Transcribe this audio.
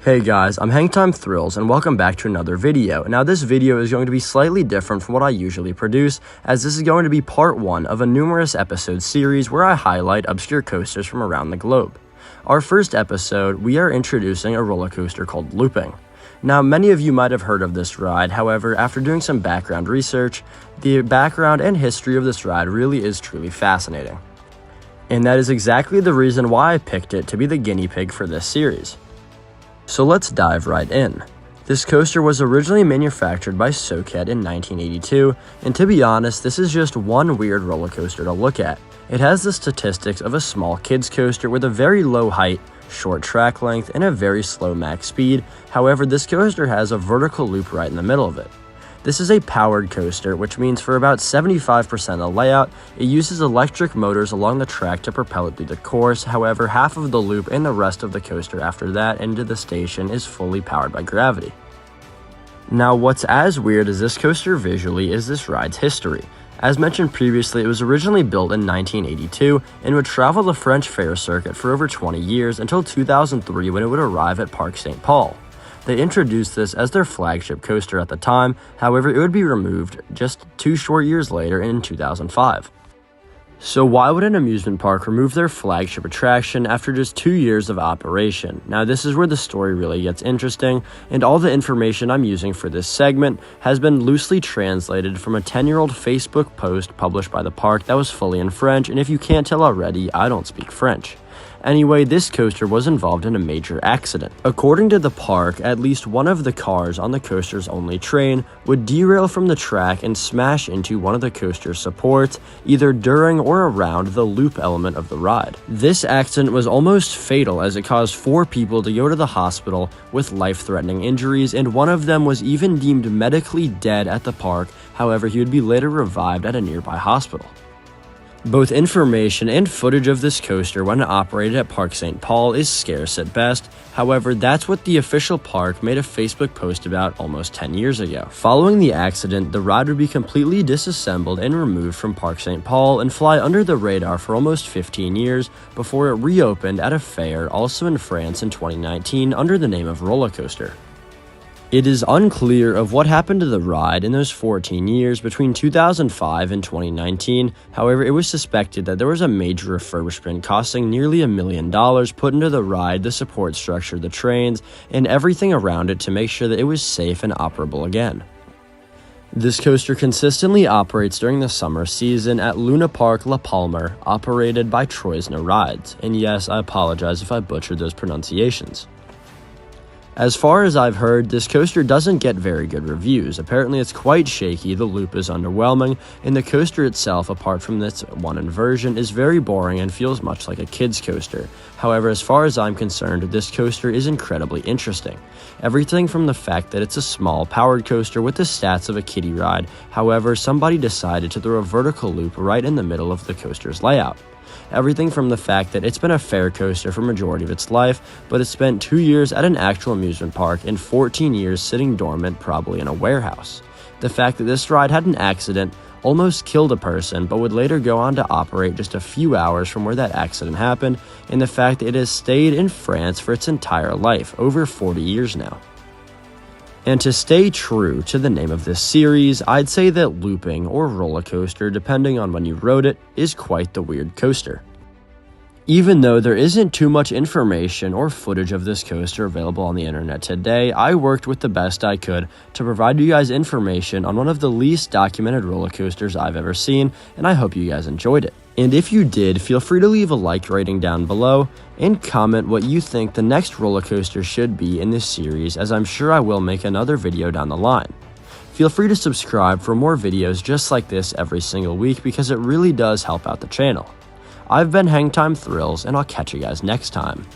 Hey guys, I'm hangtimethrills and welcome back to another video. Now this video is going to be slightly different from what I usually produce, as this is going to be part 1 of a numerous episode series where I highlight obscure coasters from around the globe. Our first episode, we are introducing a roller coaster called looping. Now many of you might have heard of this ride, however after doing some background research, the background and history of this ride really is truly fascinating. And that is exactly the reason why I picked it to be the guinea pig for this series. So let's dive right in. This coaster was originally manufactured by Soket in 1982, and to be honest, this is just one weird roller coaster to look at. It has the statistics of a small kids coaster with a very low height, short track length, and a very slow max speed. However, this coaster has a vertical loop right in the middle of it. This is a powered coaster, which means for about 75% of the layout, it uses electric motors along the track to propel it through the course. However, half of the loop and the rest of the coaster after that into the station is fully powered by gravity. Now, what's as weird as this coaster visually is this ride's history. As mentioned previously, it was originally built in 1982 and would travel the French fair circuit for over 20 years until 2003 when it would arrive at Parc Saint Paul. They introduced this as their flagship coaster at the time, however it would be removed just 2 short years later in 2005. So why would an amusement park remove their flagship attraction after just 2 years of operation? Now this is where the story really gets interesting, and all the information I'm using for this segment has been loosely translated from a 10-year-old Facebook post published by the park that was fully in French, and if you can't tell already, I don't speak French. Anyway, this coaster was involved in a major accident. According to the park, at least one of the cars on the coaster's only train would derail from the track and smash into one of the coaster's supports, either during or around the loop element of the ride. This accident was almost fatal as it caused 4 people to go to the hospital with life-threatening injuries, and one of them was even deemed medically dead at the park. However, he would be later revived at a nearby hospital. Both information and footage of this coaster when it operated at Parc Saint Paul is scarce at best. However, that's what the official park made a Facebook post about almost 10 years ago. Following the accident, the ride would be completely disassembled and removed from Parc Saint Paul and fly under the radar for almost 15 years before it reopened at a fair also in France in 2019 under the name of Roller Coaster. It is unclear of what happened to the ride in those 14 years between 2005 and 2019, however it was suspected that there was a major refurbishment costing nearly $1 million put into the ride, the support structure, the trains, and everything around it to make sure that it was safe and operable again. This coaster consistently operates during the summer season at Luna Park La Palmer, operated by Troisna Rides, and yes, I apologize if I butchered those pronunciations. As far as I've heard, this coaster doesn't get very good reviews. Apparently it's quite shaky, the loop is underwhelming, and the coaster itself, apart from this one inversion, is very boring and feels much like a kid's coaster. However, as far as I'm concerned, this coaster is incredibly interesting. Everything from the fact that it's a small, powered coaster with the stats of a kiddie ride. However, somebody decided to throw a vertical loop right in the middle of the coaster's layout. Everything from the fact that it's been a fair coaster for majority of its life, but it spent 2 years at an actual amusement park and 14 years sitting dormant, probably in a warehouse. The fact that this ride had an accident, almost killed a person, but would later go on to operate just a few hours from where that accident happened, and the fact that it has stayed in France for its entire life, over 40 years now. And to stay true to the name of this series, I'd say that looping, or roller coaster, depending on when you wrote it, is quite the weird coaster. Even though there isn't too much information or footage of this coaster available on the internet today, I worked with the best I could to provide you guys information on one of the least documented roller coasters I've ever seen, and I hope you guys enjoyed it. And if you did, feel free to leave a like rating down below and comment what you think the next roller coaster should be in this series, as I'm sure I will make another video down the line. Feel free to subscribe for more videos just like this every single week because it really does help out the channel. I've been hangtimethrills, and I'll catch you guys next time.